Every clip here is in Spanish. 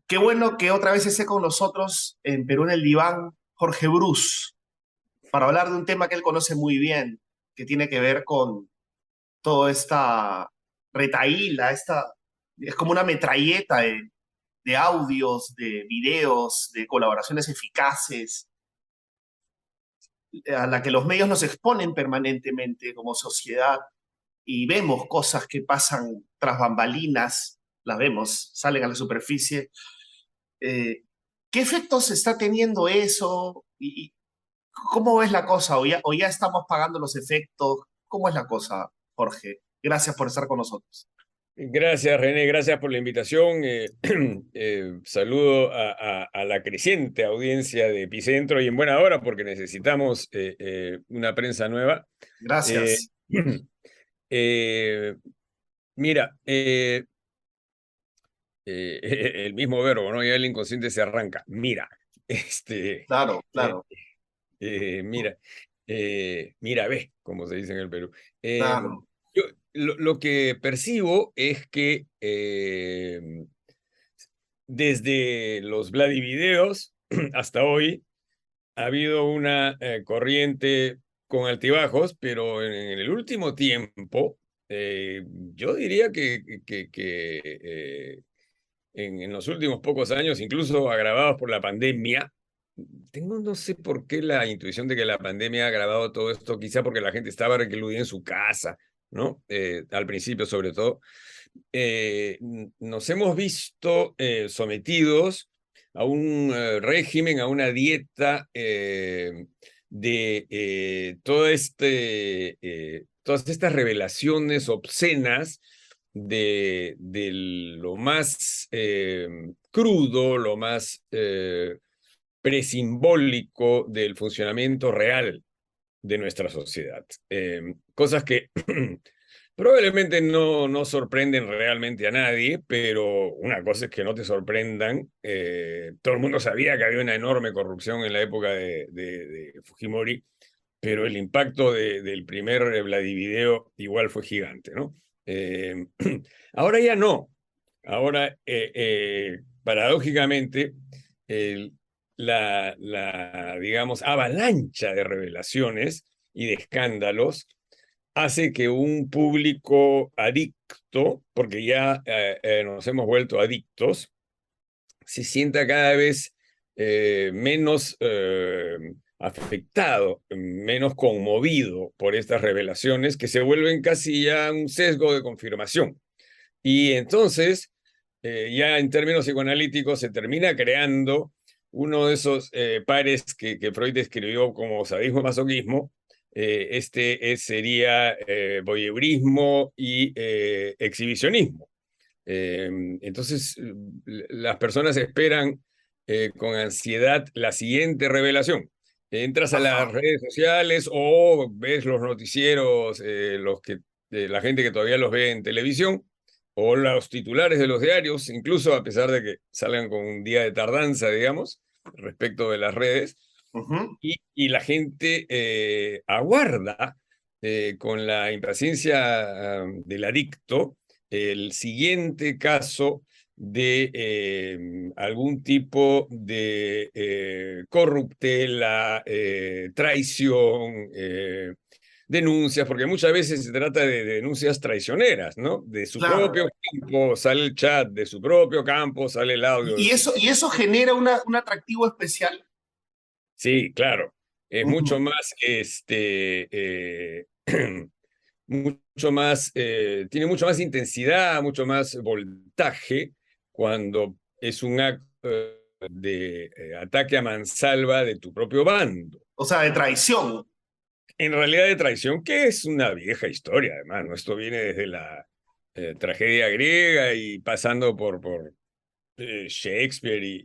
Qué bueno que otra vez esté con nosotros en Perú en el Diván Jorge Bruce para hablar de un tema que él conoce muy bien, que tiene que ver con toda esta retaíla, es como una metralleta de audios, de videos, de colaboraciones eficaces, a la que los medios nos exponen permanentemente como sociedad y vemos cosas que pasan tras bambalinas, las vemos, salen a la superficie. Eh, ¿Qué efectos está teniendo eso? ¿Y cómo ves la cosa? O ya estamos pagando los efectos? ¿Cómo es la cosa, Jorge? Gracias por estar con nosotros. Gracias, René, gracias por la invitación. Saludo a la creciente audiencia de Epicentro y en buena hora porque necesitamos una prensa nueva. Eh, Gracias. eh, Mira, el mismo verbo, ¿no? Ya el inconsciente se arranca. Mira, este, Claro, eh, claro, mira, mira, ve, como se dice en el Perú. Eh, claro. yo, lo que percibo es que desde los Vladivideos hasta hoy ha habido una corriente con altibajos, pero en el último tiempo, yo diría que en los últimos pocos años, incluso agravados por la pandemia, tengo no sé por qué la intuición de que la pandemia ha agravado todo esto, quizá porque la gente estaba recluida en su casa, ¿no? Al principio sobre todo. Nos hemos visto sometidos a un régimen, a una dieta de todas estas revelaciones obscenas de lo más crudo, lo más presimbólico del funcionamiento real de nuestra sociedad. Cosas que probablemente no sorprenden realmente a nadie, pero una cosa es que no te sorprendan. Todo el mundo sabía que había una enorme corrupción en la época de Fujimori, pero el impacto del primer Vladivideo igual fue gigante, ¿no? Eh, Ahora ya no. Ahora, paradójicamente, el- digamos, avalancha de revelaciones y de escándalos hace que un público adicto, porque ya nos hemos vuelto adictos, se sienta cada vez menos afectado, menos conmovido por estas revelaciones que se vuelven casi ya un sesgo de confirmación. Y entonces, ya en términos psicoanalíticos, se termina creando uno de esos pares que Freud describió como sadismo-masoquismo. Sería voyeurismo y exhibicionismo. Entonces, las personas esperan con ansiedad la siguiente revelación. Entras a las Ajá. redes sociales o ves los noticieros, la gente que todavía los ve en televisión, o los titulares de los diarios, incluso a pesar de que salgan con un día de tardanza, digamos, respecto de las redes, Ujú. y la gente aguarda con la impaciencia del adicto el siguiente caso de algún tipo de corruptela, traición, denuncias, porque muchas veces se trata de denuncias traicioneras, ¿no? De su Claro. propio campo sale el chat, de su propio campo sale el audio de su... Y eso genera un atractivo especial. Sí, claro. Es mucho Ujú. más, mucho más, tiene mucho más intensidad, mucho más voltaje cuando es un acto de ataque a mansalva de tu propio bando. O sea, de traición. En realidad de traición, que es una vieja historia, además, ¿no? Esto viene desde la tragedia griega y pasando por Shakespeare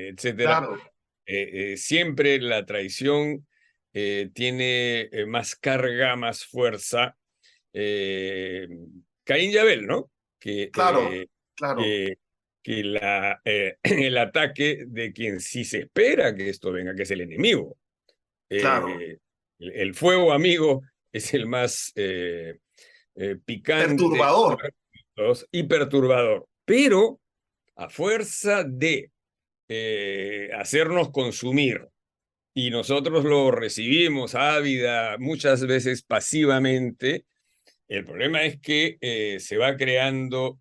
etcétera. Claro, Siempre la traición tiene más carga, más fuerza. eh, Caín y Abel, ¿no? Que, claro, claro, que, el ataque de quien sí se espera que esto venga, que es el enemigo. claro. El fuego amigo es el más picante Perturbador. y perturbador, pero a fuerza de hacernos consumir y nosotros lo recibimos ávida, muchas veces pasivamente, el problema es que se va creando,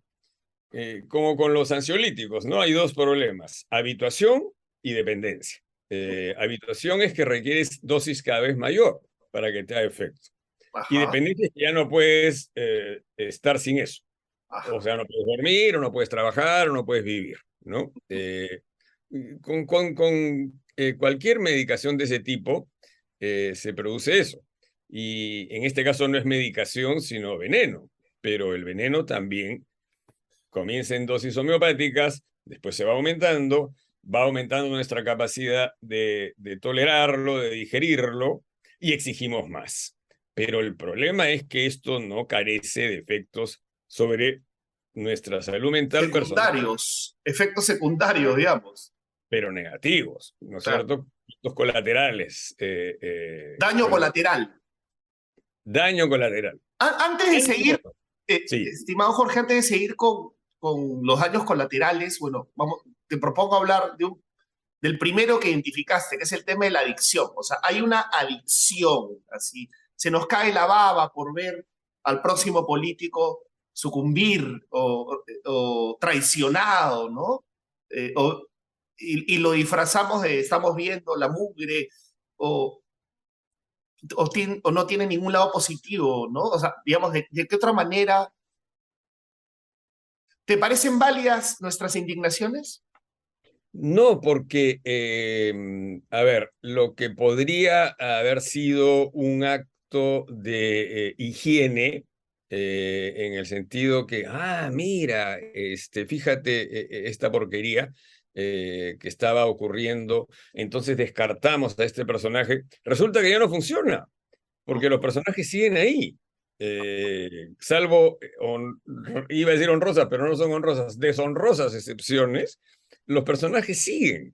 como con los ansiolíticos, ¿no? Hay dos problemas, habituación y dependencia. Habituación es que requieres dosis cada vez mayor para que te haga efecto. Y Ajá, dependencia es que ya no puedes estar sin eso. O ajá. sea, no puedes dormir, o no puedes trabajar, o no puedes vivir, ¿no? Con cualquier medicación de ese tipo se produce eso. Y en este caso no es medicación, sino veneno. Pero el veneno también comienza en dosis homeopáticas, después se va aumentando nuestra capacidad de tolerarlo, de digerirlo, y exigimos más. Pero el problema es que esto no carece de efectos sobre nuestra salud mental personal, Secundarios, efectos secundarios, digamos. pero negativos, ¿no es Claro. cierto? Efectos colaterales, Daño colateral. daño colateral. Antes de seguir, Sí, estimado Jorge, antes de seguir con los daños colaterales, bueno, vamos, te propongo hablar del primero que identificaste, que es el tema de la adicción. O sea, hay una adicción, así, se nos cae la baba por ver al próximo político sucumbir o traicionado, ¿no? Y lo disfrazamos de estamos viendo la mugre o, o no tiene ningún lado positivo, ¿no? O sea, digamos, de qué otra manera. ¿Te parecen válidas nuestras indignaciones? no, porque, a ver, lo que podría haber sido un acto de higiene, en el sentido que, mira, fíjate esta porquería que estaba ocurriendo, entonces descartamos a este personaje, resulta que ya no funciona, porque los personajes siguen ahí. Salvo, iba a decir honrosas, pero no son honrosas, deshonrosas excepciones, los personajes siguen,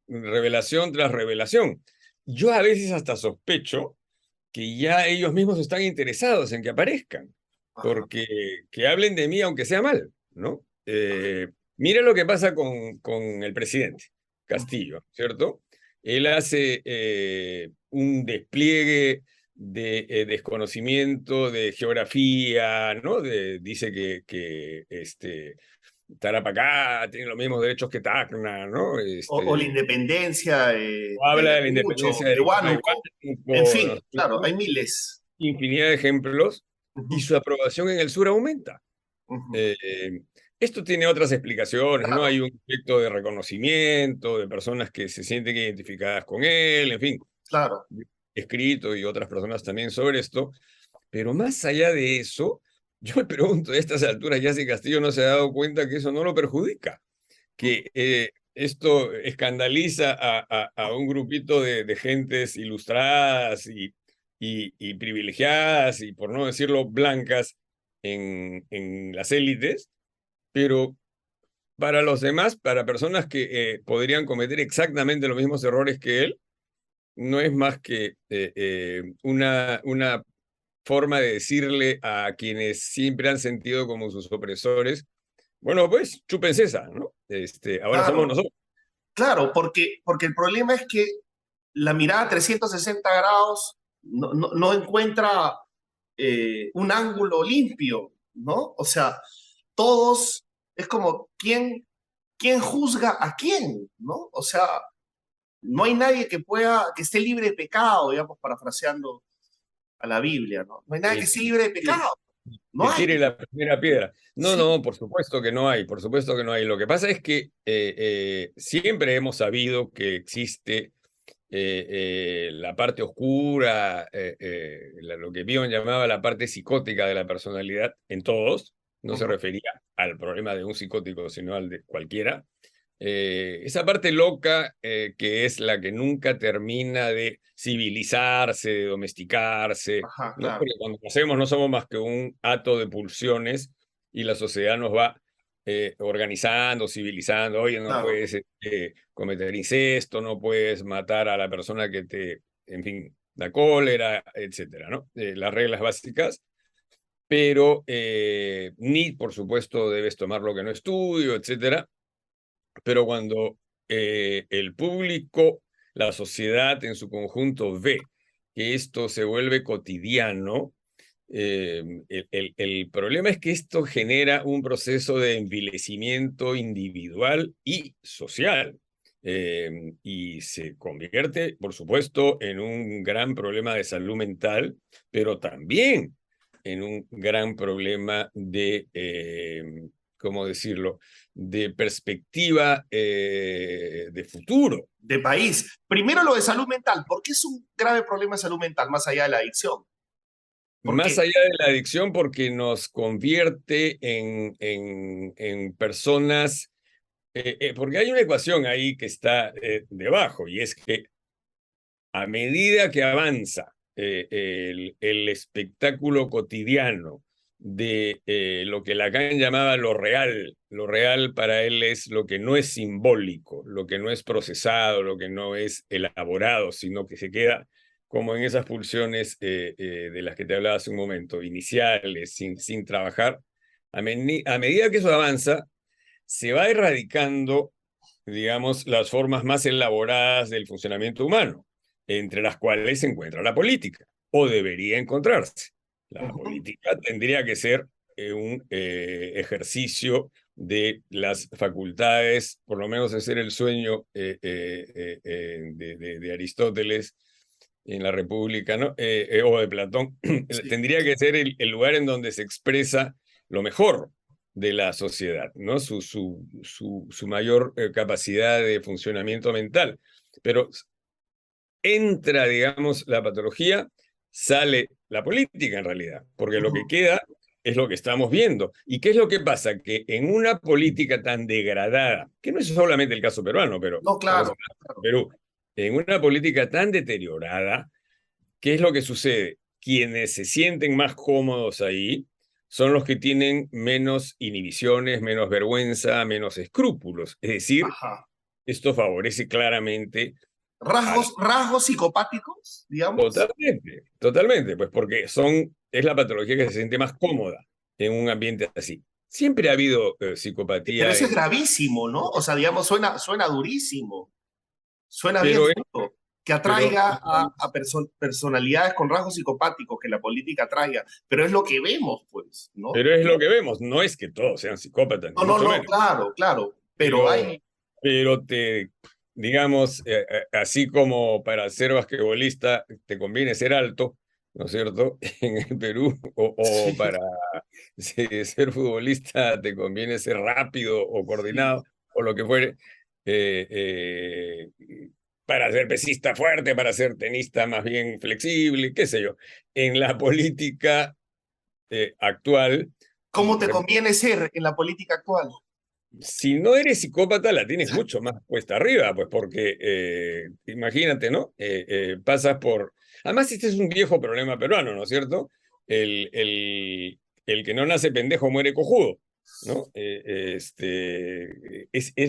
revelación tras revelación. Yo a veces hasta sospecho que ya ellos mismos están interesados en que aparezcan, Ajá, porque que hablen de mí aunque sea mal, ¿no? Mira lo que pasa con el presidente Castillo, ¿cierto? Él hace un despliegue de desconocimiento de geografía, ¿no? Dice que Tarapacá tiene los mismos derechos que Tacna, ¿no? o la independencia de Habla de la Ayacucho, independencia de de Huánuco, en Huánuco, ¿no fin, es claro, hay cierto? miles. Infinidad de ejemplos, y Ujú, su aprobación en el sur aumenta. ujú, Eh, Esto tiene otras explicaciones, ¿no? claro, Hay un efecto de reconocimiento de personas que se sienten identificadas con él, en fin, claro. escrito y otras personas también sobre esto, pero más allá de eso, yo me pregunto a estas alturas ya si Castillo no se ha dado cuenta que eso no lo perjudica, que esto escandaliza a un grupito de gentes ilustradas y privilegiadas y, por no decirlo, blancas en las élites, pero para los demás, para personas que podrían cometer exactamente los mismos errores que él, no es más que una forma de decirle a quienes siempre han sentido como sus opresores, bueno, pues chúpense esa, ¿no? Ahora somos Claro, nosotros. claro, porque el problema es que la mirada 360 grados no encuentra un ángulo limpio, ¿no? O sea, todos, es como, ¿quién juzga a quién, ¿no? O sea, no hay nadie que esté libre de pecado, digamos, parafraseando a la Biblia, ¿no? No hay nadie que El esté libre de pecado, no que hay. tire la primera piedra. No, Sí, no, por supuesto que no hay, por supuesto que no hay. Lo que pasa es que siempre hemos sabido que existe la parte oscura, lo que Bion llamaba la parte psicótica de la personalidad en todos, no se ujú, refería al problema de un psicótico, sino al de cualquiera. Esa parte loca que es la que nunca termina de civilizarse, de domesticarse, ajá, ¿no? claro, Porque cuando nacemos no somos más que un hato de pulsiones y la sociedad nos va organizando, civilizando. Oye, no claro. puedes cometer incesto, no puedes matar a la persona que en fin, da cólera, etcétera, ¿no? Las reglas básicas, pero ni, por supuesto, debes tomar lo que no es tuyo, etcétera. pero cuando el público, la sociedad en su conjunto ve que esto se vuelve cotidiano, el problema es que esto genera un proceso de envilecimiento individual y social. Y se convierte, por supuesto, en un gran problema de salud mental, pero también en un gran problema de, ¿cómo decirlo?, de perspectiva de futuro. De país. Primero lo de salud mental. ¿Por qué es un grave problema de salud mental más allá de la adicción? Más Porque, allá de la adicción, porque nos convierte en personas, porque hay una ecuación ahí que está debajo, y es que a medida que avanza el espectáculo cotidiano de lo que Lacan llamaba lo real para él es lo que no es simbólico, lo que no es procesado, lo que no es elaborado, sino que se queda como en esas pulsiones de las que te hablaba hace un momento, iniciales, sin trabajar. A medida que eso avanza, se va erradicando, digamos, las formas más elaboradas del funcionamiento humano, entre las cuales se encuentra la política, o debería encontrarse. La ujú, política tendría que ser un ejercicio de las facultades, por lo menos ese era el sueño de Aristóteles en la República, ¿no? O de Platón, sí, tendría que ser el lugar en donde se expresa lo mejor de la sociedad, ¿no? Su mayor capacidad de funcionamiento mental. Pero entra, digamos, la patología, sale la política en realidad, porque lo que ujú. queda es lo que estamos viendo. ¿Y qué es lo que pasa? Que en una política tan degradada, que no es solamente el caso peruano, pero No, estamos claro, hablando de claro. Perú, en una política tan deteriorada, ¿qué es lo que sucede? Quienes se sienten más cómodos ahí son los que tienen menos inhibiciones, menos vergüenza, menos escrúpulos. Es decir, Ajá. esto favorece claramente a la... Rasgos psicopáticos, digamos. Totalmente, totalmente, pues porque es la patología que se siente más cómoda en un ambiente así. Siempre ha habido Pero psicopatía eso es en... gravísimo, ¿no? O sea, digamos, suena durísimo, suena bien Pero, feo. Que pero atraiga personalidades con rasgos psicopáticos, que la política atraiga. Pero es lo que vemos, pues, ¿no? pero es lo que vemos, no es que todos sean psicópatas, ni No, no, mucho no, menos. claro, claro. Pero Pero, hay. pero digamos, así como para ser basquetbolista te conviene ser alto, ¿no es cierto? En el Perú, o Sí, para ser futbolista te conviene ser rápido o sí. coordinado, o lo que fuere. eh, eh, para ser pesista fuerte, para ser tenista más bien flexible, qué sé yo. En la política actual, ¿Cómo te conviene ser en la política actual? si no eres psicópata, la tienes mucho más cuesta arriba, pues porque imagínate, ¿no? Pasas por... Además, este es un viejo problema peruano, ¿no es cierto? El que no nace pendejo muere cojudo, ¿no? Es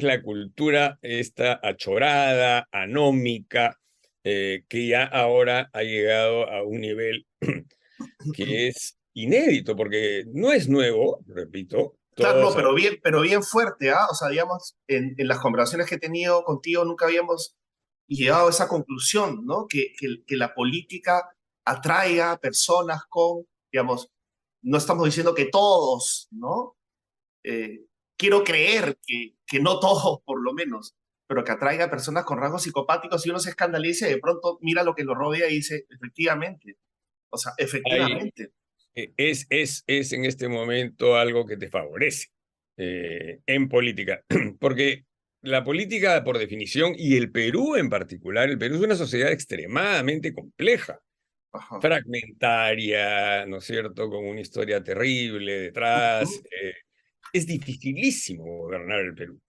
la cultura esta achorada, anómica, que ya ahora ha llegado a un nivel que es inédito, porque no es nuevo, repito, Claro, no, todos pero bien fuerte, ¿ah? O sea, digamos, en las conversaciones que he tenido contigo nunca habíamos llegado a esa conclusión, ¿no? Que la política atraiga personas con, digamos, no estamos diciendo que todos, ¿no? Eh, quiero creer que no todos, por lo menos, pero que atraiga personas con rasgos psicopáticos y uno se escandaliza y de pronto mira lo que lo rodea y dice, efectivamente, o sea, hay, efectivamente. es en este momento algo que te favorece en política, porque la política por definición, y el Perú en particular, el Perú es una sociedad extremadamente compleja, Ajá. fragmentaria, ¿no es cierto?, con una historia terrible detrás. Ujú. Es dificilísimo gobernar el Perú.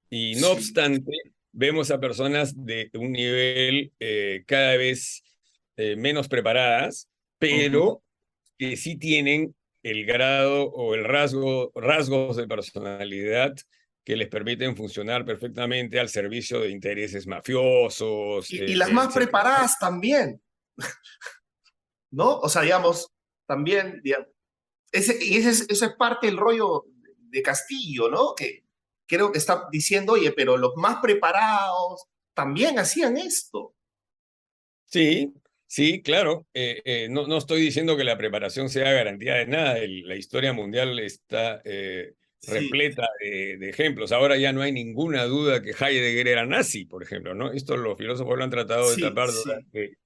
Y no Sí. obstante, vemos a personas de un nivel cada vez menos preparadas, Ujú. pero que sí tienen el grado o rasgos de personalidad que les permiten funcionar perfectamente al servicio de intereses mafiosos, Y las más etcétera. preparadas también, ¿no? O sea, digamos, también, digamos, ese es parte del rollo de Castillo, ¿no? Que creo que está diciendo, oye, pero los más preparados también hacían esto. Sí, sí, claro. No estoy diciendo que la preparación sea garantía de nada. La historia mundial está Sí, repleta de ejemplos. Ahora ya no hay ninguna duda que Heidegger era nazi, por ejemplo, ¿no? Esto los filósofos lo han tratado de sí, tapar sí. durante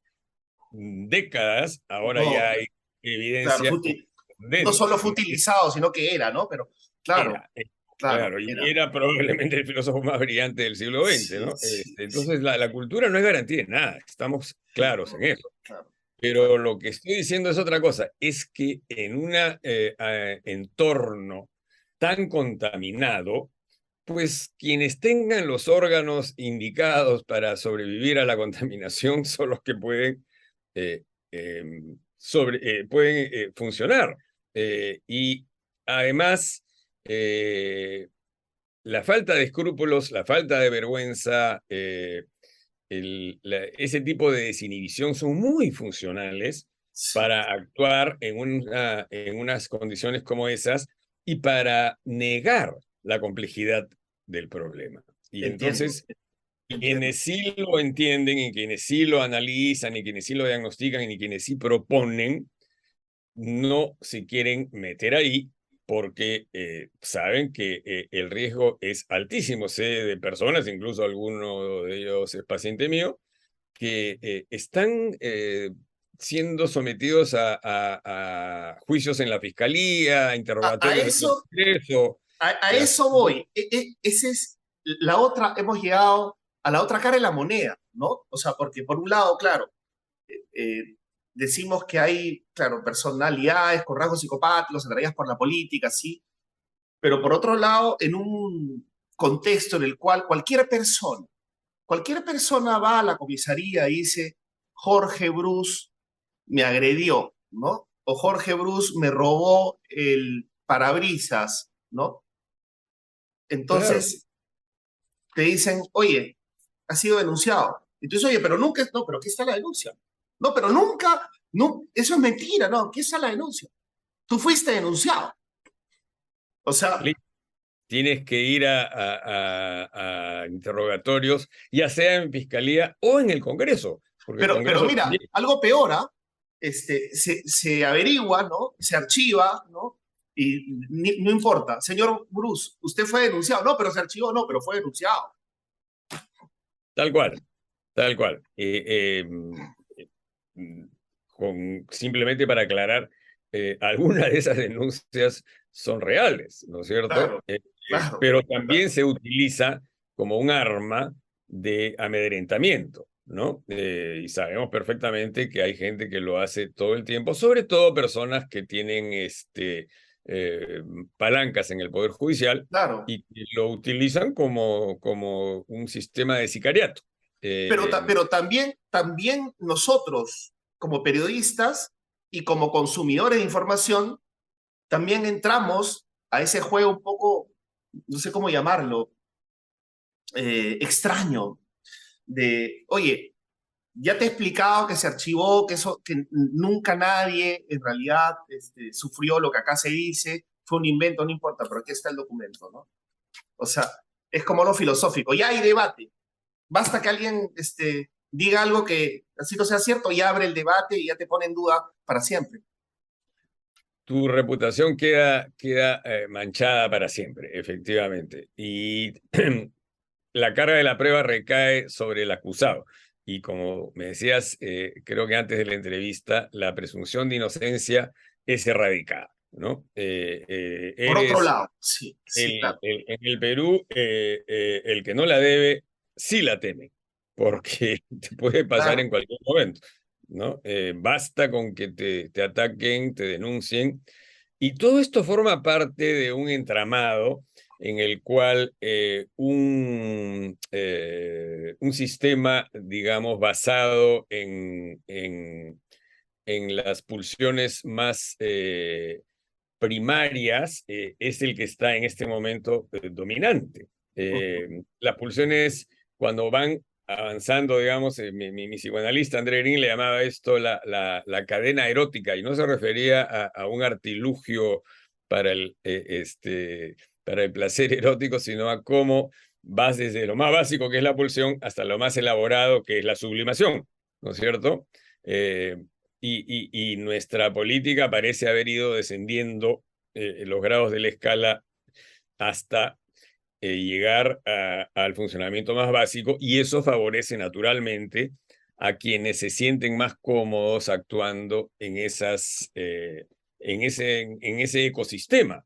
décadas. Ahora ya No, hay claro, evidencia no contundente, solo fue ¿no? utilizado, sino que era, ¿no? Pero claro, Era, claro, claro, y era. era probablemente el filósofo más brillante del siglo XX, Sí, ¿no? sí, sí, Entonces, la cultura no es garantía de nada, estamos sí, claros en no, eso. claro, Pero claro. lo que estoy diciendo es otra cosa, es que en un entorno tan contaminado, pues quienes tengan los órganos indicados para sobrevivir a la contaminación son los que pueden, eh, pueden funcionar. Y además, la falta de escrúpulos, la falta de vergüenza, ese tipo de desinhibición son muy funcionales Sí, para actuar en unas condiciones como esas y para negar la complejidad del problema. Y entiendo, entonces, entiendo. quienes sí lo entienden y quienes sí lo analizan y quienes sí lo diagnostican y quienes sí proponen, no se quieren meter ahí porque saben que el riesgo es altísimo. Sé de personas, incluso alguno de ellos es paciente mío, que están siendo sometidos a juicios en la fiscalía, a A interrogatorios en el eso, Congreso. a Y así, eso voy. Esa es la otra, hemos llegado a la otra cara de la moneda, ¿no? O sea, porque por un lado, claro, eh, decimos que hay, claro, personalidades con rasgos psicopáticos atraídas por la política, sí, pero por otro lado, en un contexto en el cual cualquier persona va a la comisaría y dice, Jorge Bruce me agredió, ¿no? O Jorge Bruce me robó el parabrisas, ¿no? claro, Entonces te dicen, oye, ha sido denunciado. Entonces, oye, pero nunca, no, pero ¿qué está la denuncia? No, pero nunca, no, eso es mentira, no, ¿qué está la denuncia? Tú fuiste denunciado. O sea, tienes que ir a interrogatorios, ya sea en fiscalía o en el Congreso, porque el pero Congreso mira, también. algo peor, ¿ah? Se averigua, ¿no? Se archiva, ¿no? Y no importa, señor Bruce, usted fue denunciado, no, pero se archivó, no, pero fue denunciado. Tal cual, tal cual. Simplemente para aclarar, algunas de esas denuncias son reales, ¿no es cierto? Claro, claro, Pero también claro. se utiliza como un arma de amedrentamiento, ¿no? Y sabemos perfectamente que hay gente que lo hace todo el tiempo, sobre todo personas que tienen eh, palancas en el Poder Judicial Claro. y que lo utilizan como un sistema de sicariato. Eh, Pero también nosotros, como periodistas y como consumidores de información, también entramos a ese juego un poco, no sé cómo llamarlo, extraño, de, oye, ya te he explicado que se archivó, que, eso, que nunca nadie en realidad sufrió lo que acá se dice, fue un invento, no importa, pero aquí está el documento, ¿no? O sea, es como lo filosófico, ya hay debate, basta que alguien diga algo que así no sea cierto y abre el debate y ya te pone en duda para siempre. Tu reputación queda manchada para siempre, efectivamente. Y la carga de la prueba recae sobre el acusado. Y como me decías, creo que antes de la entrevista, la presunción de inocencia es erradicada, ¿no? Por otro Eres lado, sí, sí, claro, en el Perú, el que no la debe, sí la teme, porque te puede pasar claro. en cualquier momento, ¿no? Basta con que te ataquen, te denuncien, y todo esto forma parte de un entramado en el cual un sistema, digamos, basado en las pulsiones más primarias es el que está en este momento dominante. Las pulsiones, cuando van avanzando, digamos, mi psicoanalista André Green le llamaba esto la cadena erótica y no se refería a un artilugio para para el placer erótico, sino a cómo vas desde lo más básico, que es la pulsión, hasta lo más elaborado, que es la sublimación, ¿no es cierto? Y nuestra política parece haber ido descendiendo los grados de la escala hasta llegar al funcionamiento más básico, y eso favorece naturalmente a quienes se sienten más cómodos actuando en ese ecosistema.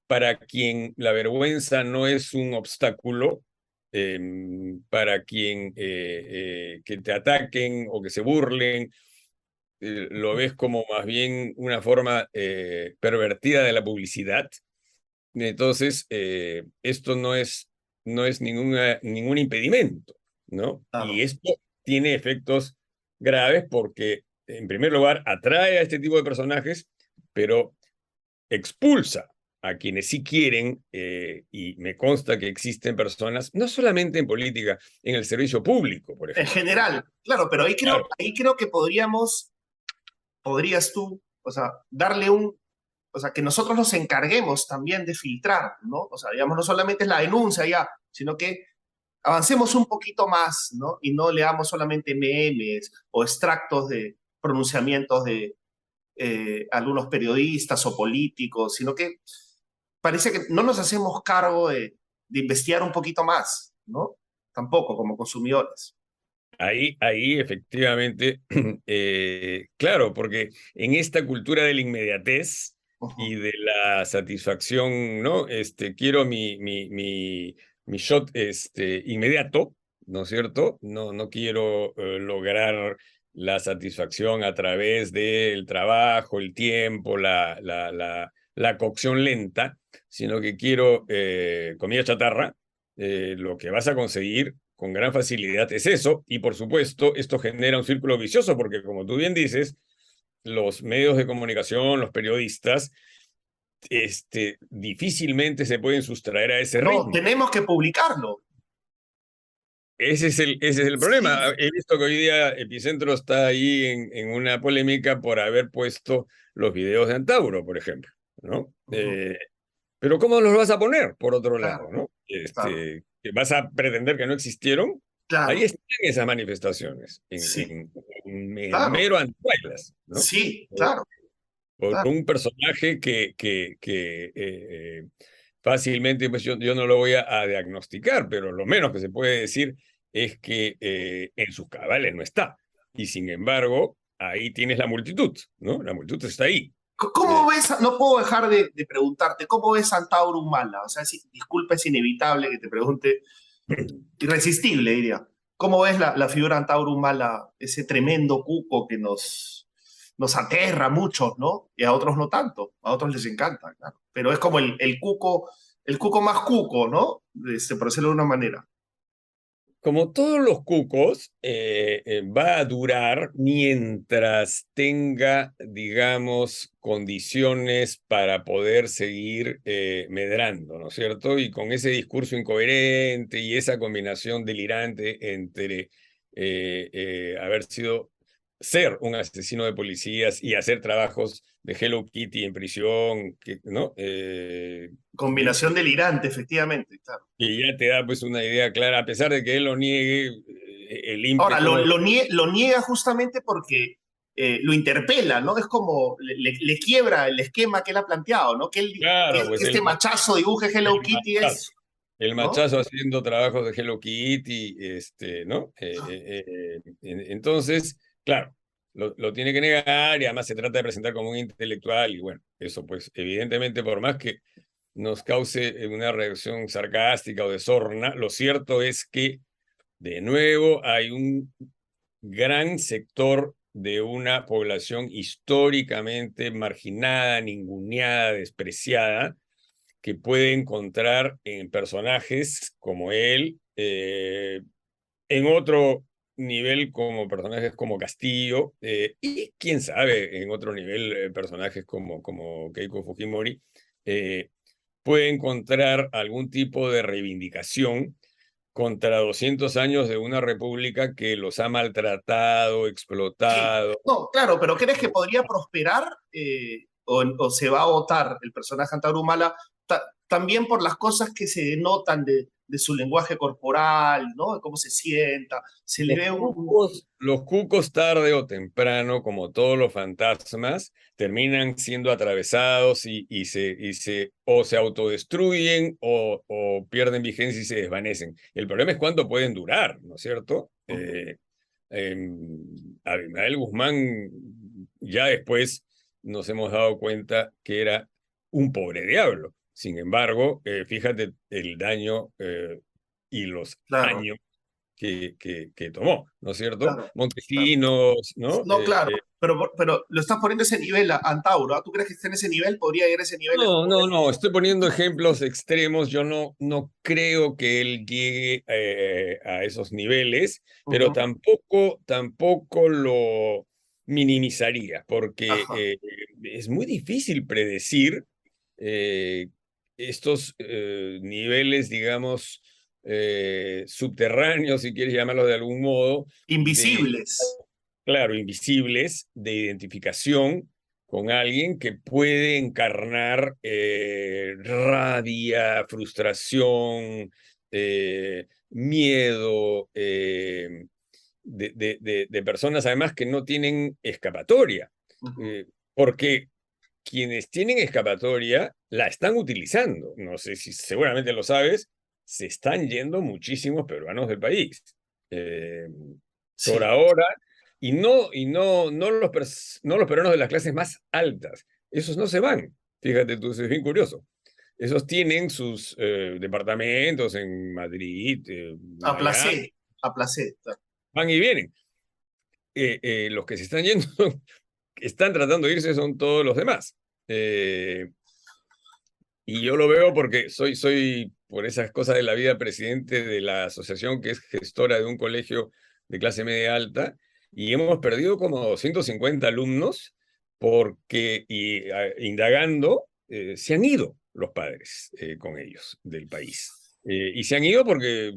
Para quien la vergüenza no es un obstáculo, para quien que te ataquen o que se burlen, lo ves como más bien una forma pervertida de la publicidad. Entonces, esto no es ningún impedimento, ¿no? Y Claro. esto tiene efectos graves porque, en primer lugar, atrae a este tipo de personajes, pero expulsa a quienes sí quieren, y me consta que existen personas, no solamente en política, en el servicio público, por En ejemplo, ¿no? general, claro, pero Claro, ahí creo que podrías tú, o sea, o sea, que nosotros nos encarguemos también de filtrar, ¿no? O sea, digamos, no solamente es la denuncia ya, sino que avancemos un poquito más, ¿no? Y no leamos solamente memes o extractos de pronunciamientos de algunos periodistas o políticos, sino que parece que no nos hacemos cargo de investigar un poquito más, ¿no? Tampoco como consumidores. ahí efectivamente, claro, porque en esta cultura de la inmediatez y Ujú. de la satisfacción, ¿no? Quiero mi shot inmediato, ¿no es cierto? No quiero lograr la satisfacción a través del trabajo, el tiempo, la cocción lenta, sino que quiero comida chatarra. Lo que vas a conseguir con gran facilidad es eso, y por supuesto esto genera un círculo vicioso porque, como tú bien dices, los medios de comunicación, los periodistas, difícilmente se pueden sustraer a ese No, ritmo. tenemos que publicarlo. Ese es el problema. Sí. He visto que hoy día Epicentro está ahí en una polémica por haber puesto los videos de Antauro, por ejemplo, ¿no? Ujú. Pero ¿cómo los vas a poner, por otro lado, Claro, ¿no? claro, ¿Que vas a pretender que no existieron? Ahí claro. están esas manifestaciones, Sí, en el claro. mero Antuailas, ¿no? Sí, Por, claro, por claro. un personaje que fácilmente, pues yo no lo voy a diagnosticar, pero lo menos que se puede decir es que en sus cabales no está. Y sin embargo, ahí tienes la multitud, ¿no? La multitud está ahí. ¿Cómo Eh, ves? No puedo dejar de preguntarte, ¿cómo ves Santauro Humala? O sea, disculpa, es inevitable que te pregunte, irresistible, diría. ¿Cómo ves la figura Antauro Humala, ese tremendo cuco que nos aterra a muchos, ¿no? Y a otros no tanto, a otros les encanta, claro. Pero es como el cuco más cuco, ¿no? Por decirlo de una manera. Como todos los cucos, va a durar mientras tenga, digamos, condiciones para poder seguir medrando, ¿no es cierto? Y con ese discurso incoherente y esa combinación delirante entre ser un asesino de policías y hacer trabajos de Hello Kitty en prisión, ¿no? Combinación delirante, efectivamente, claro. Y ya te da pues una idea clara, a pesar de que él lo niegue, el Ahora, ímpetu no. lo niega justamente porque lo interpela, ¿no? Es como le quiebra el esquema que él ha planteado, ¿no? Claro, pues Que este machazo dibuje Hello el Kitty machazo, es, el ¿no? machazo haciendo trabajos de Hello Kitty, ¿no? Entonces, claro, lo tiene que negar, y además se trata de presentar como un intelectual, y bueno, eso pues evidentemente, por más que nos cause una reacción sarcástica o de sorna, lo cierto es que de nuevo hay un gran sector de una población históricamente marginada, ninguneada, despreciada, que puede encontrar en personajes como él, en otro nivel como personajes como Castillo, y quién sabe, en otro nivel personajes como Keiko Fujimori, eh, puede encontrar algún tipo de reivindicación contra 200 años de una república que los ha maltratado, Sí. explotado. No, claro, pero ¿crees que podría prosperar o se va a votar el personaje Antauro Humala también por las cosas que se denotan de su lenguaje corporal, ¿no? De cómo se sienta. Se le ve Los cucos tarde o temprano, como todos los fantasmas, terminan siendo atravesados o se autodestruyen o pierden vigencia y se desvanecen. El problema es cuánto pueden durar, ¿no es cierto? Abimael Guzmán, ya después nos hemos dado cuenta que era un pobre diablo. Sin embargo, fíjate el daño y los claro, años que tomó, ¿no es cierto? claro, claro. Montesinos, ¿no? No, claro, pero lo estás poniendo a ese nivel a Antauro. ¿Ah? ¿Tú crees que esté en ese nivel? ¿Podría llegar a ese nivel en algún No, momento? estoy poniendo ejemplos extremos. Yo no creo que él llegue a esos niveles, pero Ujú. tampoco lo minimizaría, porque Ajá. es muy difícil predecir eh, estos niveles, digamos, subterráneos, si quieres llamarlo de algún modo, de, Invisibles. claro, invisibles, de identificación con alguien que puede encarnar rabia, frustración, miedo, de personas además que no tienen escapatoria, Ujú. eh, porque quienes tienen escapatoria la están utilizando. No sé si seguramente lo sabes, se están yendo muchísimos peruanos del país. Eh, por Sí, ahora, no los peruanos de las clases más altas. Esos no se van. Fíjate tú, es bien curioso. Esos tienen sus departamentos en Madrid, a Miami, placer, a placer. Claro. van y vienen. Los que se están yendo, están tratando de irse, son todos los demás. Eh, y yo lo veo porque soy, por esas cosas de la vida, presidente de la asociación que es gestora de un colegio de clase media alta, y hemos perdido como 250 alumnos porque, indagando, se han ido los padres con ellos del país. Y se han ido porque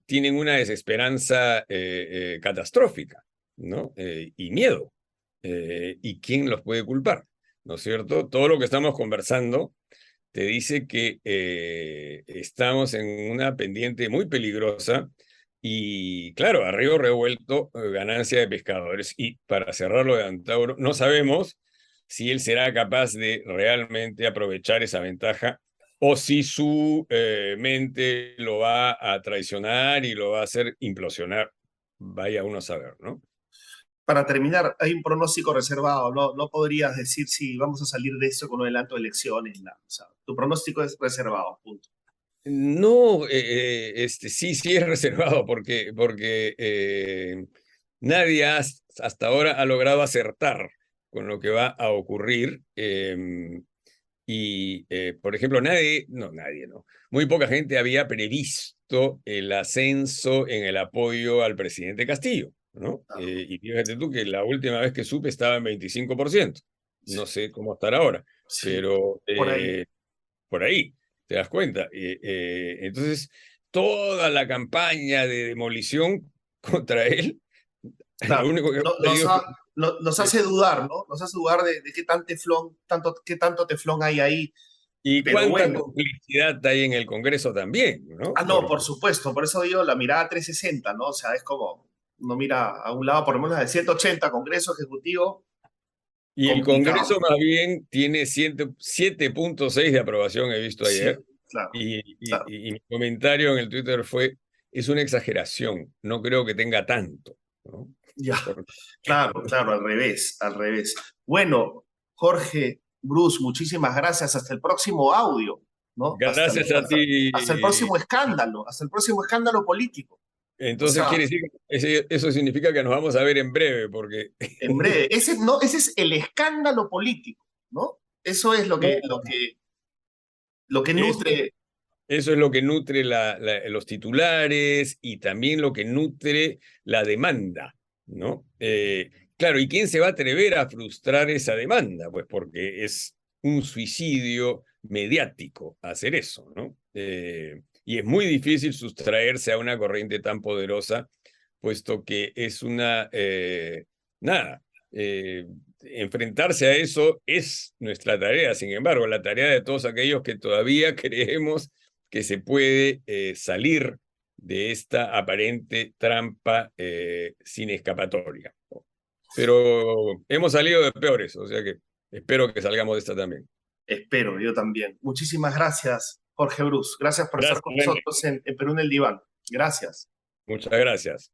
tienen una desesperanza catastrófica, ¿no? Y miedo. ¿Y quién los puede culpar? ¿No es cierto? Todo lo que estamos conversando te dice que estamos en una pendiente muy peligrosa y, claro, a río revuelto, ganancia de pescadores. Y para cerrarlo de Antauro, no sabemos si él será capaz de realmente aprovechar esa ventaja o si su mente lo va a traicionar y lo va a hacer implosionar. Vaya uno a saber, ¿no? Para terminar, hay un pronóstico reservado. No, no podrías decir si vamos a salir de esto con un adelanto de elecciones. Nada. O sea, tu pronóstico es reservado, punto. No, sí es reservado porque nadie hasta ahora ha logrado acertar con lo que va a ocurrir. Por ejemplo, nadie, no. Muy poca gente había previsto el ascenso en el apoyo al presidente Castillo, ¿no? Claro. Y fíjate tú que la última vez que supe estaba en 25%. Sí, No sé cómo estará ahora, sí, pero por ahí. por ahí, ¿te das cuenta? Entonces, toda la campaña de demolición contra él, lo Claro. único que ha No- nos, pedido es que... ha- nos es, hace dudar, ¿no? Nos hace dudar de qué qué tanto teflón hay ahí. y Pero cuánta bueno. complicidad hay en el Congreso también, ¿no? Ah, no, por supuesto. Por eso digo la mirada 360, ¿no? O sea, es como uno mira a un lado, por lo menos de 180 Congreso Ejecutivo, Y el complicado. Congreso más bien tiene 7.6 de aprobación, he visto Sí, ayer, claro, claro. y mi comentario en el Twitter fue, es una exageración, no creo que tenga tanto, ¿no? Ya, Por- claro, claro, al revés, al revés. Bueno, Jorge, Bruce, muchísimas gracias. Hasta el próximo audio, ¿no? Gracias a Hasta el ti. próximo escándalo, hasta el próximo escándalo político. O Entonces sea, quiere decir que eso significa que nos vamos a ver en breve, porque en breve. Ese, no, ese es el escándalo político, ¿no? Eso es no, lo que eso, nutre. eso es lo que nutre los titulares y también lo que nutre la demanda, ¿no? Claro, ¿y quién se va a atrever a frustrar esa demanda? Pues porque es un suicidio mediático hacer eso, ¿no? Y es muy difícil sustraerse a una corriente tan poderosa, puesto que es nada, enfrentarse a eso es nuestra tarea. Sin embargo, la tarea de todos aquellos que todavía creemos que se puede salir de esta aparente trampa sin escapatoria. Pero hemos salido de peores, o sea que espero que salgamos de esta también. Espero, yo también. Muchísimas gracias, Jorge Bruce. Gracias por estar Gracias, con René. nosotros en Perú en el Diván. Gracias. Muchas gracias.